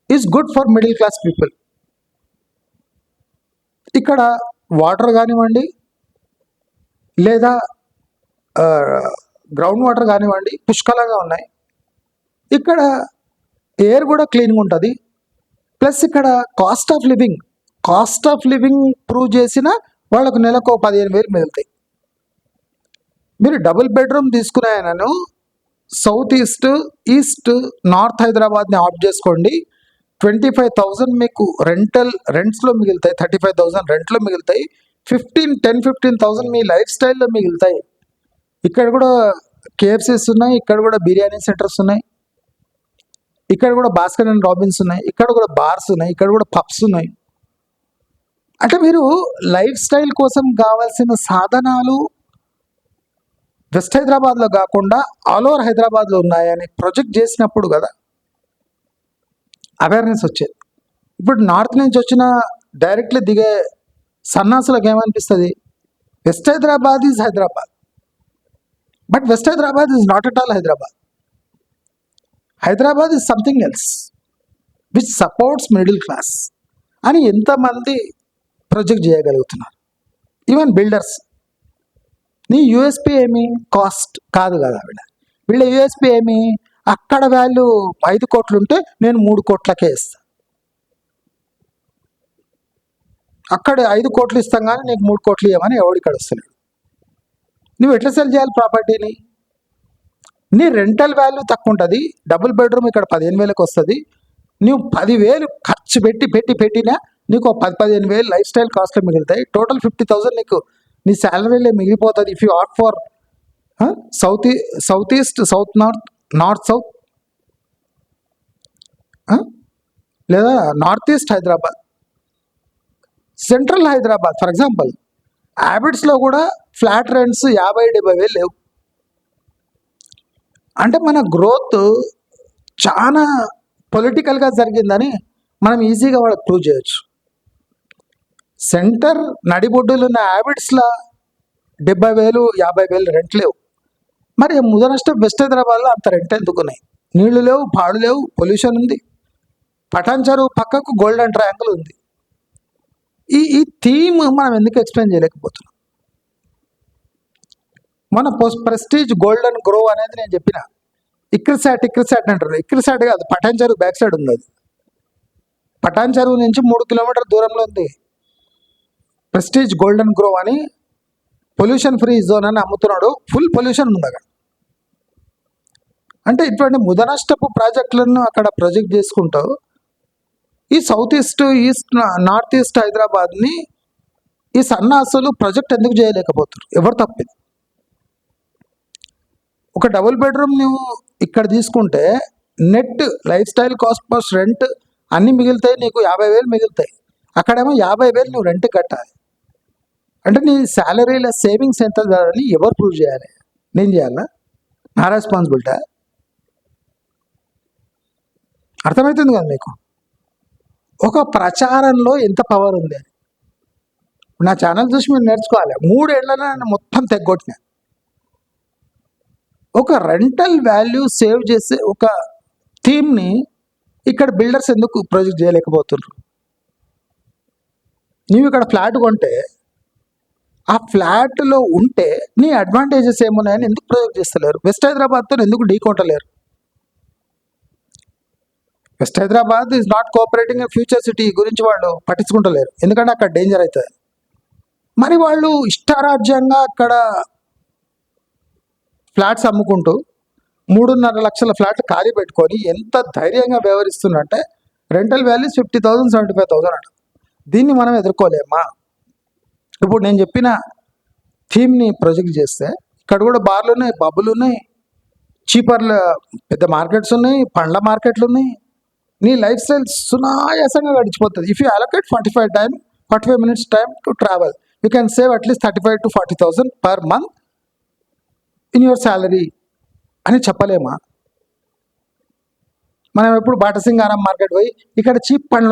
is good for middle class people. ఇక్కడ వాటర్ కానివ్వండి, లేదా గ్రౌండ్ వాటర్ కానివ్వండి పుష్కలంగా ఉన్నాయి. ఇక్కడ ఎయిర్ కూడా క్లీన్గా ఉంటుంది. ప్లస్ ఇక్కడ కాస్ట్ ఆఫ్ లివింగ్ ప్రూవ్ చేసిన వాళ్ళకు నెలకు 15,000 మిగులుతాయి. మీరు డబుల్ బెడ్రూమ్ తీసుకున్నాయనను సౌత్ ఈస్ట్, ఈస్ట్, నార్త్ హైదరాబాద్ని ఆఫ్ చేసుకోండి. 25,000 మీకు రెంట్స్లో మిగులుతాయి. 35,000 రెంట్లో మిగులుతాయి. 15,000 మీ లైఫ్ స్టైల్లో మిగులుతాయి. ఇక్కడ కూడా కేఎఫ్సీస్ ఉన్నాయి, ఇక్కడ కూడా బిర్యానీ సెంటర్స్ ఉన్నాయి, ఇక్కడ కూడా భాస్కర్ అండ్ రాబిన్స్ ఉన్నాయి, ఇక్కడ కూడా బార్స్ ఉన్నాయి, ఇక్కడ కూడా పబ్స్ ఉన్నాయి. అంటే మీరు లైఫ్ స్టైల్ కోసం కావాల్సిన సాధనాలు వెస్ట్ హైదరాబాద్లో కాకుండా ఆల్ ఓవర్ హైదరాబాద్లో ఉన్నాయని ప్రొజెక్ట్ చేసినప్పుడు కదా అవేర్నెస్ వచ్చేది. ఇప్పుడు నార్త్ నుంచి వచ్చిన డైరెక్ట్లీ దిగే సన్నాసులకు ఏమనిపిస్తుంది? West Hyderabad is Hyderabad, but west Hyderabad is not at all Hyderabad. Hyderabad is something else which supports middle class అని ఎంతమంది ప్రొజెక్ట్ చేయగలుగుతున్నారు? Even builders. నీ యూఎస్పీ ఏమి? కాస్ట్ కాదు కదా. వీళ్ళ యూఎస్పీ ఏమి? అక్కడ వాల్యూ 5 కోట్లు ఉంటే నేను 3 కోట్లకే ఇస్తాను. అక్కడ 5 కోట్లు ఇస్తాం కానీ నీకు 3 కోట్లు ఇవ్వమని ఎవడిక్కడ వస్తలేడు. నువ్వు ఎట్లా సెల్ చేయాలి ప్రాపర్టీని? నీ రెంటల్ వాల్యూ తక్కువ ఉంటుంది. డబుల్ బెడ్రూమ్ ఇక్కడ 15,000కి వస్తుంది. నువ్వు 10,000 ఖర్చు పెట్టినా నీకు 10,000-15,000 లైఫ్ స్టైల్ కాస్ట్లో మిగులుతాయి. టోటల్ 50,000 నీకు నీ శాలరీలే మిగిలిపోతుంది. If you opt for south east, south north south, లేదా north east Hyderabad, central Hyderabad. For example హ్యాబిట్స్లో కూడా ఫ్లాట్ రెంట్స్ 50,000-70,000 లేవు. అంటే మన గ్రోత్ చాలా పొలిటికల్గా జరిగిందని మనం ఈజీగా వాళ్ళకి ప్రూవ్ చేయొచ్చు. సెంటర్ నడిబొడ్డులు ఉన్న హ్యాబిట్స్లో 70,000-50,000 రెంట్ లేవు. మరి ముదనష్ట వెస్ట్ హైదరాబాద్లో అంత రెంట్ ఎందుకున్నాయి? నీళ్లు లేవు, పాడు లేవు, పొల్యూషన్ ఉంది. పటాన్ చెరువు పక్కకు గోల్డెన్ ట్రయాంగిల్ ఉంది. ఈ థీమ్ మనం ఎందుకు ఎక్స్ప్లెయిన్ చేయలేకపోతున్నాం? మన ప్రెస్టీజ్ గోల్డెన్ గ్రోవ్ అనేది నేను చెప్పిన ఇక్రిసాట్ అంటారు. ఇక్రిసాట్ కాదు, పటాన్ చెరువు బ్యాక్ సైడ్ ఉంది. అది పటాన్ చెరువు నుంచి 3 కిలోమీటర్ దూరంలో ఉంది ప్రెస్టీజ్ గోల్డెన్ గ్రోవ్ అని. పొల్యూషన్ ఫ్రీ జోన్ అని అమ్ముతున్నాడు. ఫుల్ పొల్యూషన్ ఉంది అక్కడ. అంటే ఇటువంటి ముదనష్టపు ప్రాజెక్టులను అక్కడ ప్రొజెక్ట్ చేసుకుంటూ ఈ సౌత్ ఈస్ట్, నార్త్ ఈస్ట్ హైదరాబాద్ని ఈ సన్నాసులు ప్రొజెక్ట్ ఎందుకు చేయలేకపోతారు? ఎవరు తప్పింది? ఒక డబుల్ బెడ్రూమ్ నువ్వు ఇక్కడ తీసుకుంటే net life style cost plus rent అన్నీ మిగులుతాయి. నీకు 50,000 మిగులుతాయి. అక్కడేమో 50,000 నువ్వు రెంట్ కట్టాలి. అంటే నీ శాలరీల సేవింగ్స్ ఎంత అని ఎవరు ప్రూవ్ చేయాలి? నేను చేయాలా? నా రెస్పాన్సిబిలిటీ. అర్థమవుతుంది కదా మీకు? ఒక ప్రచారంలో ఎంత పవర్ ఉంది అని. నా ఛానల్ చూసి మీరు నేర్చుకోవాలి. 3 ఏళ్లలో నేను మొత్తం తెగొట్టిన. ఒక రెంటల్ వాల్యూ సేవ్ చేసే ఒక థీమ్ని ఇక్కడ బిల్డర్స్ ఎందుకు ప్రొజెక్ట్ చేయలేకపోతున్నారు? నీవు ఇక్కడ ఫ్లాట్ కొంటే ఆ ఫ్లాట్లో ఉంటే నీ అడ్వాంటేజెస్ ఏమున్నాయని ఎందుకు ప్రొజెక్ట్ చేస్తలేరు? వెస్ట్ హైదరాబాద్తో ఎందుకు ఢీకొట్టలేరు? West Hyderabad is not cooperating in future city గురించి వాళ్ళు పట్టించుకుంటలేరు. ఎందుకంటే అక్కడ డేంజర్ అవుతుంది. మరి వాళ్ళు ఇష్టారాజ్యంగా అక్కడ ఫ్లాట్స్ అమ్ముకుంటూ 3.5 లక్షల ఫ్లాట్ ఖాళీ పెట్టుకొని ఎంత ధైర్యంగా వ్యవహరిస్తున్నట్టే రెంటల్ వాల్యూస్ 50,000, 75,000 అంట. దీన్ని మనం ఎదుర్కోలేమా? ఇప్పుడు నేను చెప్పిన థీమ్ని ప్రొజెక్ట్ చేస్తే ఇక్కడ కూడా బార్లు ఉన్నాయి, పబ్బులు ఉన్నాయి, చీపర్ల పెద్ద మార్కెట్స్ ఉన్నాయి, పండ్ల మార్కెట్లు ఉన్నాయి, నీ లైఫ్ స్టైల్ సునాయాసంగా గడిచిపోతుంది. If you allocate 45 minutes time to travel, you can save at least 35 to 40,000 per month in your salary అని చెప్పలేమా? మనం ఎప్పుడు బాటసింగారం మార్కెట్ పోయి ఇక్కడ చీప్ పండ్లు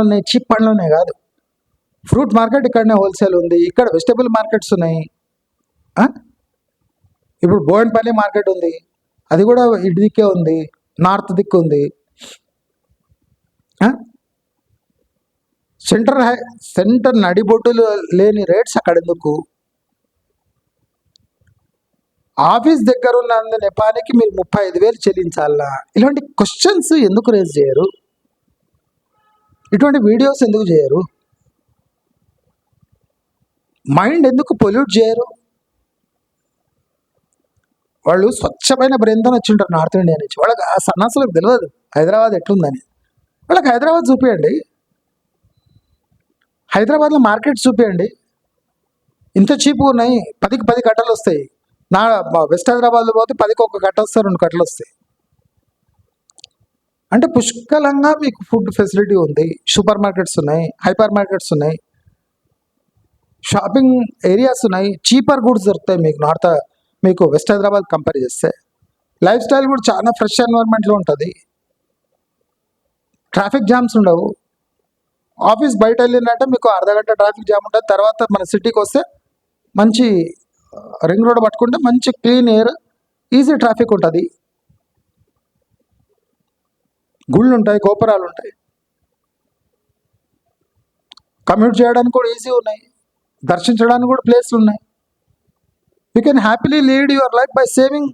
ఉన్నాయి కాదు. ఫ్రూట్ మార్కెట్ ఇక్కడనే హోల్సేల్ ఉంది, ఇక్కడ వెజిటబుల్ మార్కెట్స్ ఉన్నాయి. ఇప్పుడు బోయినపల్లి మార్కెట్ ఉంది, అది కూడా ఇటు దిక్కే ఉంది, నార్త్ దిక్కు ఉంది. సెంటర్ నడిబొడ్డులు లేని రేట్స్ అక్కడ ఎందుకు? ఆఫీస్ దగ్గర ఉన్న నెపానికి మీరు 35,000 చెల్లించాలా? ఇలాంటి క్వశ్చన్స్ ఎందుకు రేజ్ చేయరు? ఇటువంటి వీడియోస్ ఎందుకు చేయరు? మైండ్ ఎందుకు పొల్యూట్ చేయరు? వాళ్ళు స్వచ్ఛమైన బ్రెయిన్తో వచ్చింటారు నార్త్ ఇండియా నుంచి. వాళ్ళకి ఆ సన్నాసులకు తెలియదు హైదరాబాద్ ఎట్లుందని. వాళ్ళకి హైదరాబాద్ చూపించండి, హైదరాబాద్లో మార్కెట్ చూపించండి. ఇంత చీప్గా ఉన్నాయి, 10కి 10 కట్టలు వస్తాయి. వెస్ట్ హైదరాబాద్లో పోతే 10కి 1 కట్ట వస్తాయి, 2 కట్టలు వస్తాయి. అంటే పుష్కలంగా మీకు ఫుడ్ ఫెసిలిటీ ఉంది, సూపర్ మార్కెట్స్ ఉన్నాయి, హైపర్ మార్కెట్స్ ఉన్నాయి, షాపింగ్ ఏరియాస్ ఉన్నాయి, చీపర్ గూడ్స్ దొరుకుతాయి మీకు వెస్ట్ హైదరాబాద్ కంపేర్ చేస్తే. లైఫ్ స్టైల్ కూడా చాలా ఫ్రెష్ ఎన్వైర్న్మెంట్లో ఉంటుంది, ట్రాఫిక్ జామ్స్ ఉండవు. ఆఫీస్ బయట వెళ్ళిందంటే మీకు అర్ధగంట ట్రాఫిక్ జామ్ ఉంటుంది. తర్వాత మన సిటీకి వస్తే మంచి రింగ్ రోడ్ పట్టుకుంటే మంచి క్లీన్ ఎయిర్, ఈజీ ట్రాఫిక్ ఉంటుంది, గుళ్ళు ఉంటాయి, గోపురాలు ఉంటాయి, కమ్యూట్ చేయడానికి కూడా ఈజీ ఉన్నాయి, దర్శించడానికి కూడా ప్లేస్లు ఉన్నాయి. You can happily lead your life by saving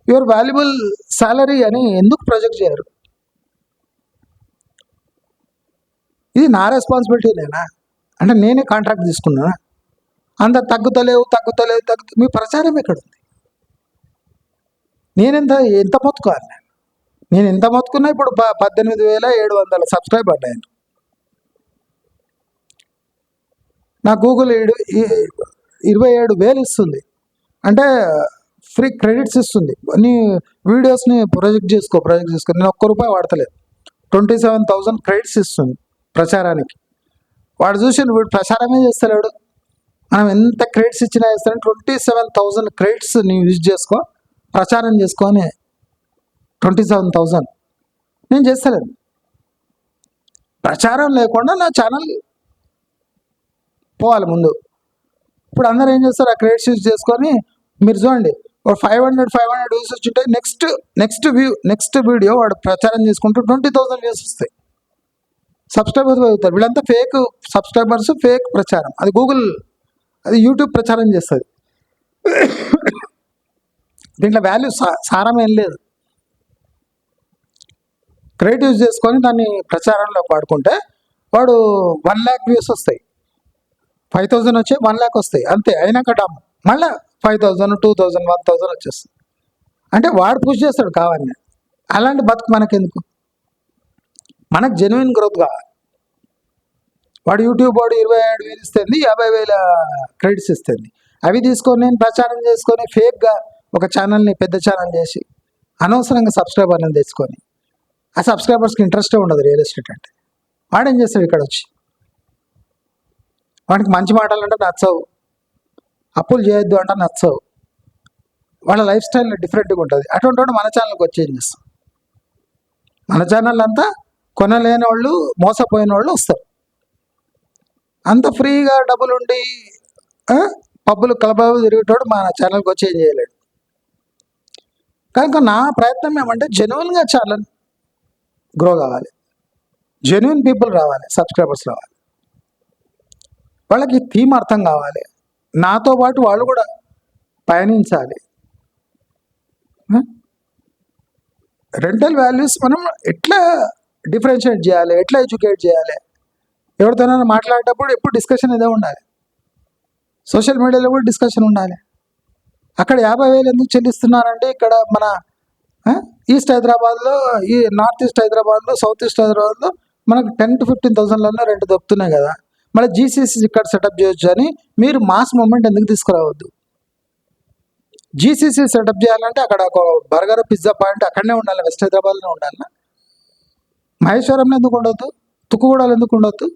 your valuable salary అని ఎందుకు ప్రొజెక్ట్ చేయరు? ఇది నా రెస్పాన్సిబిలిటీనేనా? అంటే నేనే కాంట్రాక్ట్ తీసుకున్నానా? అందరు తగ్గుతలేవు. మీ ప్రచారం ఎక్కడుంది? ఎంత మొత్తుకోవాలి? నేను ఎంత మొత్తుకున్నా ఇప్పుడు 18,700 సబ్స్క్రైబ్ పడ్డాను. నా గూగుల్ 27,000 ఇస్తుంది, అంటే ఫ్రీ క్రెడిట్స్ ఇస్తుంది. నీ వీడియోస్ని ప్రొజెక్ట్ చేసుకో. నేను ₹1 వాడతలేదు, 27,000 క్రెడిట్స్ ఇస్తుంది ప్రచారానికి. వాడు చూసి వీడు ప్రచారమే చేస్తలేడు, మనం ఎంత క్రెడిట్స్ ఇచ్చినా చేస్తాను. 27,000 క్రెడిట్స్ నీవు యూజ్ చేసుకో, ప్రచారం చేసుకో అని 27,000 నేను చేస్తలేను. ప్రచారం లేకుండా నా ఛానల్ పోవాలి ముందు. ఇప్పుడు అందరూ ఏం చేస్తారు, ఆ క్రెడిట్స్ యూజ్ చేసుకొని మీరు చూడండి, 500 వ్యూస్ వచ్చింటాయి. నెక్స్ట్ వీడియో వాడు ప్రచారం చేసుకుంటూ 20,000 వ్యూస్ వస్తాయి. సబ్స్క్రైబర్స్ అవుతారు. వీళ్ళంతా ఫేక్ సబ్స్క్రైబర్స్, ఫేక్ ప్రచారం. అది అది యూట్యూబ్ ప్రచారం చేస్తుంది. దీంట్లో వాల్యూ సారం ఏం లేదు. క్రెడిట్ యూజ్ చేసుకొని దాన్ని ప్రచారంలో వాడుకుంటే వాడు 1 lakh వ్యూస్ వస్తాయి, 5,000 వచ్చి 1 lakh వస్తాయి, అంతే. అయినాక డమ్ మళ్ళీ 5,000, 2,000, 1,000 వచ్చేస్తుంది. అంటే వాడు పుష్ చేస్తాడు కావాలని. అలాంటి బతుకు మనకెందుకు? మనకు జెన్యున్ గ్రోత్ కావాలి. వాడు యూట్యూబ్ 27,000 ఇస్తుంది, 50,000 క్రెడిట్స్ ఇస్తుంది. అవి తీసుకొని నేను ప్రచారం చేసుకొని ఫేక్గా ఒక ఛానల్ని పెద్ద ఛానల్ చేసి అనవసరంగా సబ్స్క్రైబర్లను తెచ్చుకొని, ఆ సబ్స్క్రైబర్స్కి ఇంట్రెస్టే ఉండదు రియల్ ఎస్టేట్ అంటే. వాడేం చేస్తాడు ఇక్కడ వచ్చి? వాడికి మంచి మాటలు అంటే నచ్చవు, అప్పులు చేయొద్దు అంటే నచ్చవు, వాళ్ళ లైఫ్ స్టైల్ డిఫరెంట్గా ఉంటుంది. అటువంటి వాడు మన ఛానల్కి వచ్చి ఏం చేస్తాం? మన ఛానల్ అంతా కొనలేని వాళ్ళు, మోసపోయిన వాళ్ళు వస్తారు. అంత ఫ్రీగా డబ్బులు ఉండి పబ్బులు క్లబ్లు తిరిగేటోడు మన ఛానల్కి వచ్చి ఏం చేయలేడు. కనుక నా ప్రయత్నం ఏమంటే జెన్యున్గా ఛానల్ గ్రో కావాలి, జెన్యున్ పీపుల్ రావాలి, సబ్స్క్రైబర్స్ రావాలి, వాళ్ళకి థీమ్ అర్థం కావాలి, నాతో పాటు వాళ్ళు కూడా పయనించాలి. రెంటల్ వాల్యూస్ మనం ఎట్లా డిఫరెన్షియేట్ చేయాలి, ఎట్లా ఎడ్యుకేట్ చేయాలి? ఎవరితోనైనా మాట్లాడేటప్పుడు ఎప్పుడు డిస్కషన్ ఇదే ఉండాలి. సోషల్ మీడియాలో కూడా డిస్కషన్ ఉండాలి. అక్కడ 50,000 ఎందుకు చెల్లిస్తున్నారంటే ఇక్కడ మన ఈస్ట్ హైదరాబాద్లో, ఈ నార్త్ ఈస్ట్ హైదరాబాద్లో, సౌత్ ఈస్ట్ హైదరాబాద్లో మనకు 10,000 to 15,000 రెంట్ దొరుకుతున్నాయి కదా, మళ్ళీ జీసీసీ ఇక్కడ సెటప్ చేయొచ్చు అని మీరు మాస్ మూమెంట్ ఎందుకు తీసుకురావద్దు? జీసీసీ సెటప్ చేయాలంటే అక్కడ ఒక బర్గర్, పిజ్జా పాయింట్ అక్కడనే ఉండాలి, వెస్ట్ హైదరాబాద్లోనే ఉండాలి. మహేశ్వరంలో ఎందుకు ఉండొద్దు? తుక్కుగూడలో ఎందుకు ఉండొద్దు?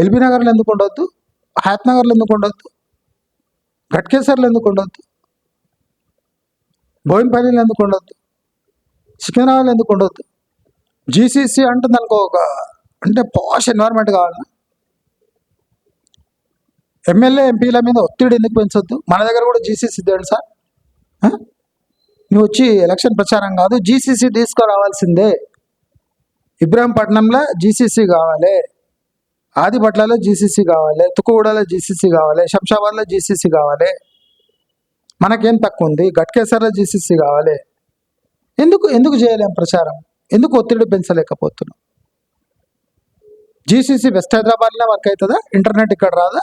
ఎల్బీ నగర్లో ఎందుకు ఉండొద్దు? హయాత్ నగర్లో ఎందుకు ఉండొద్దు? ఘట్కేసర్లో ఎందుకు ఉండొద్దు? బోయినపల్లిలో ఎందుకు ఉండొద్దు? సికింద్రాబాద్లో ఎందుకు ఉండొద్దు? జీసీసీ అంటే దానికి ఒక అంటే పాష్ ఎన్వైర్న్మెంట్ కావాలి. ఎమ్మెల్యే ఎంపీల మీద ఒత్తిడి ఎందుకు పెంచొద్దు? మన దగ్గర కూడా జీసీసీ తేడు సార్. నువ్వు వచ్చి ఎలక్షన్ ప్రచారం కాదు, జీసీసీ తీసుకురావాల్సిందే. ఇబ్రాహీంపట్నంలో జీసీసీ కావాలి, ఆదిపట్లలో జీసీసీ కావాలి, తుక్కుగూడలో జీసీసీ కావాలి, శంషాబాద్లో జీసీసీ కావాలి. మనకేం తక్కువ ఉంది? ఘట్కేసర్లో జీసీసీ కావాలి. ఎందుకు చేయలేం ప్రచారం? ఎందుకు ఒత్తిడి పెంచలేకపోతున్నాం? జీసీసీ వెస్ట్ హైదరాబాద్లో వర్క్ అవుతుందా? ఇంటర్నెట్ ఇక్కడ రాదా?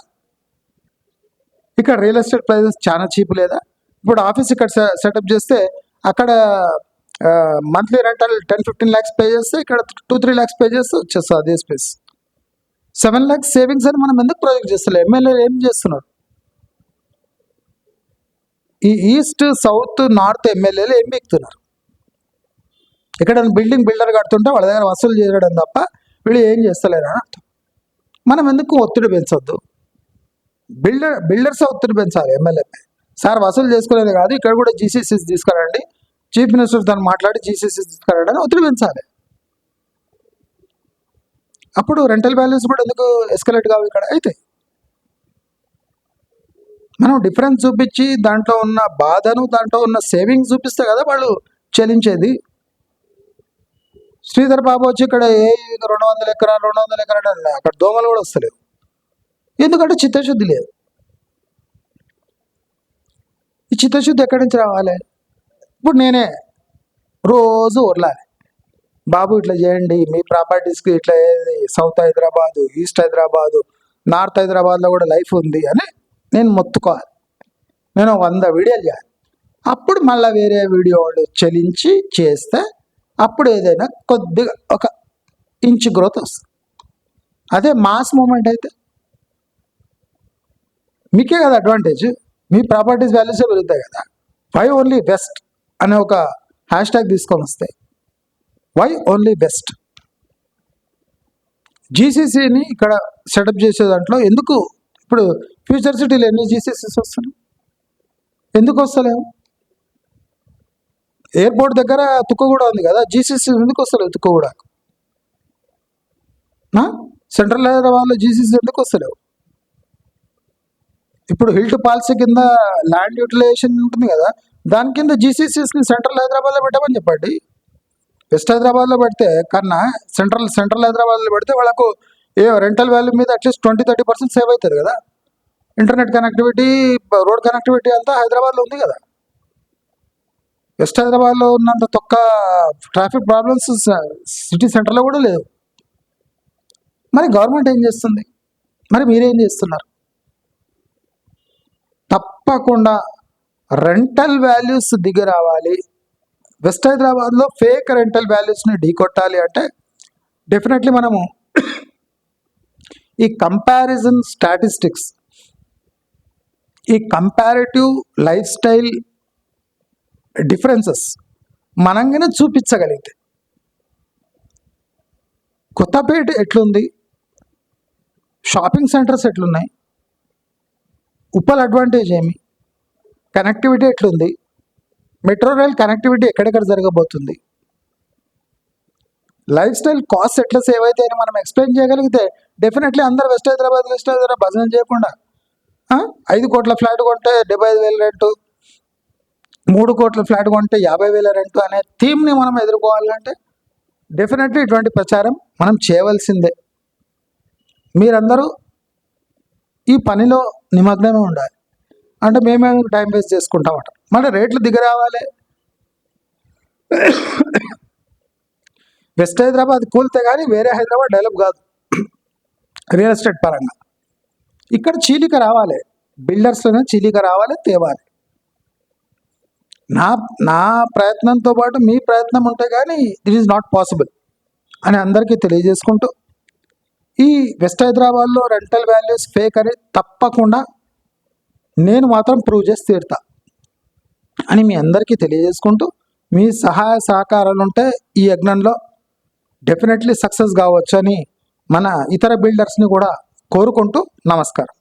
ఇక్కడ రియల్ ఎస్టేట్ ప్రైజెస్ చాలా చీప్ లేదా? ఇప్పుడు ఆఫీస్ ఇక్కడ సెటప్ చేస్తే అక్కడ మంత్లీ రెంటల్ 10-15 lakhs పే చేస్తే ఇక్కడ 2-3 lakhs పే చేస్తే వచ్చేస్తుంది అదే స్పేస్. 7 lakhs సేవింగ్స్ అని మనం ఎందుకు ప్రాజెక్ట్ చేస్తలే? ఎమ్మెల్యేలు ఏం చేస్తున్నారు? ఈ ఈస్ట్ సౌత్ నార్త్ ఎమ్మెల్యేలు ఏం బీక్తున్నారు? ఇక్కడ బిల్డర్ కడుతుంటే వాళ్ళ దగ్గర వసూలు చేయడం తప్ప వీళ్ళు ఏం చేస్తలేరు అని అర్థం. మనం ఎందుకు ఒత్తిడి పెంచొద్దు? బిల్డర్స్ ఒత్తిడి పెంచాలి ఎమ్మెల్యే. సార్ వసూలు చేసుకోలేదు కాదు, ఇక్కడ కూడా జీసీసీస్ తీసుకురండి, చీఫ్ మినిస్టర్ దాన్ని మాట్లాడి జీసీసీస్ తీసుకురండి అని ఒత్తిడి పెంచాలి. అప్పుడు రెంటల్ వాల్యూస్ కూడా ఎందుకు ఎస్కలేట్ కావు ఇక్కడ అయితే? మనం డిఫరెన్స్ చూపించి దాంట్లో ఉన్న బాధను, దాంట్లో ఉన్న సేవింగ్స్ చూపిస్తే కదా వాళ్ళు చెల్లించేది. శ్రీధర్ బాబు వచ్చి ఇక్కడ 200 ఎకరాలు అక్కడ దోమలు కూడా వస్తలేవు. ఎందుకంటే చిత్తశుద్ధి లేదు. ఈ చిత్తశుద్ధి ఎక్కడి నుంచి రావాలి? ఇప్పుడు నేనే రోజు ఊర్లాలి, బాబు ఇట్లా చేయండి, మీ ప్రాపర్టీస్కి ఇట్లా south Hyderabad, east Hyderabad, north హైదరాబాద్లో కూడా లైఫ్ ఉంది అని నేను మొత్తుకోవాలి. నేను 100 వీడియోలు చేయాలి. అప్పుడు మళ్ళీ వేరే వీడియోలు చెల్లించి చేస్తే అప్పుడు ఏదైనా కొద్దిగా ఒక ఇంచ్ గ్రోత్ వస్తుంది. అదే మాస్ మూమెంట్ అయితే మీకే కదా అడ్వాంటేజ్. మీ ప్రాపర్టీస్ వాల్యూసే పెరుగుతాయి కదా. వై ఓన్లీ బెస్ట్ అనే ఒక హ్యాష్ ట్యాగ్ తీసుకొని వస్తాయి. Why only best? జీసీసీని ఇక్కడ సెటప్ చేసే దాంట్లో ఎందుకు ఇప్పుడు ఫ్యూచర్ సిటీలో ఎన్ని జీసీసీస్ వస్తున్నాయి? ఎందుకు వస్తలేవు? ఎయిర్పోర్ట్ దగ్గర తుక్కుగూడ ఉంది కదా, జీసీసీ ఎందుకు వస్తలేవు తుక్కుగూడ? సెంట్రల్ హైదరాబాద్లో జీసీసీ ఎందుకు వస్తలేవు? ఇప్పుడు హిల్ట్ పాలసీ కింద ల్యాండ్ యూటిలైజేషన్ ఉంటుంది కదా, దాని కింద జీసీసీస్ని సెంట్రల్ హైదరాబాద్లో పెట్టమని చెప్పండి. వెస్ట్ హైదరాబాద్లో పెడితే కన్నా సెంట్రల్ హైదరాబాద్లో పెడితే వాళ్ళకు రెంటల్ వాల్యూ మీద అట్లీస్ట్ 20-30% సేవ్ అవుతుంది కదా. ఇంటర్నెట్ కనెక్టివిటీ, రోడ్ కనెక్టివిటీ అంతా హైదరాబాద్లో ఉంది కదా. వెస్ట్ హైదరాబాద్లో ఉన్నంత తొక్క ట్రాఫిక్ ప్రాబ్లమ్స్ సిటీ సెంటర్లో కూడా లేవు. మరి గవర్నమెంట్ ఏం చేస్తుంది? మరి మీరేం చేస్తున్నారు? తప్పకుండా రెంటల్ వాల్యూస్ దిగి రావాలి. వెస్ట్ హైదరాబాద్లో ఫేక్ రెంటల్ వాల్యూస్ని ఢీకొట్టాలి అంటే డెఫినెట్లీ మనము ఈ కంపారిజన్ స్టాటిస్టిక్స్, ఈ కంపారిటివ్ లైఫ్ స్టైల్ డిఫరెన్సెస్ మనంగానే చూపించగలిగితే, కొత్తపేట ఎట్లుంది, షాపింగ్ సెంటర్స్ ఎట్లున్నాయి, ఉప్పల్ అడ్వాంటేజ్ ఏమి, కనెక్టివిటీ ఎట్లుంది, మెట్రో రైల్ కనెక్టివిటీ ఎక్కడెక్కడ జరగబోతుంది, లైఫ్ స్టైల్ కాస్ట్ ఎట్లా సేవ్ అయితే అని మనం ఎక్స్ప్లెయిన్ చేయగలిగితే డెఫినెట్లీ అందరు వెస్ట్ హైదరాబాద్ భజన చేయకుండా 5 కోట్ల ఫ్లాట్ కొంటే 75,000 రెంటు, 3 కోట్ల ఫ్లాట్ కొంటే 50,000 రెంటు అనే థీమ్ని మనం ఎదుర్కోవాలంటే డెఫినెట్లీ ఇటువంటి ప్రచారం మనం చేయవలసిందే. మీరందరూ ఈ పనిలో నిమగ్నమే ఉండాలి. అంటే మేమేమో టైం వేస్ట్ చేసుకుంటామట. మళ్ళీ రేట్లు దిగి రావాలి. వెస్ట్ హైదరాబాద్ కూలితే కానీ వేరే హైదరాబాద్ డెవలప్ కాదు రియల్ ఎస్టేట్ పరంగా. ఇక్కడ చీలిక రావాలి, బిల్డర్స్లోనే చీలిక రావాలి, తేవాలి. నా ప్రయత్నంతో పాటు మీ ప్రయత్నం ఉంటే కానీ ఇట్ ఈజ్ నాట్ పాసిబుల్ అని అందరికీ తెలియజేసుకుంటూ, ఈ వెస్ట్ హైదరాబాద్లో రెంటల్ వాల్యూస్ ఫేక్ అని తప్పకుండా నేను మాత్రం ప్రూవ్ చేసి తీరుతా అని మీ అందరికీ తెలియజేసుకుంటూ, మీ సహాయ సహకారాలు ఉంటే ఈ యజ్ఞంలో డెఫినెట్లీ సక్సెస్ కావచ్చు అని మన ఇతర బిల్డర్స్ని కూడా కోరుకుంటూ నమస్కారం.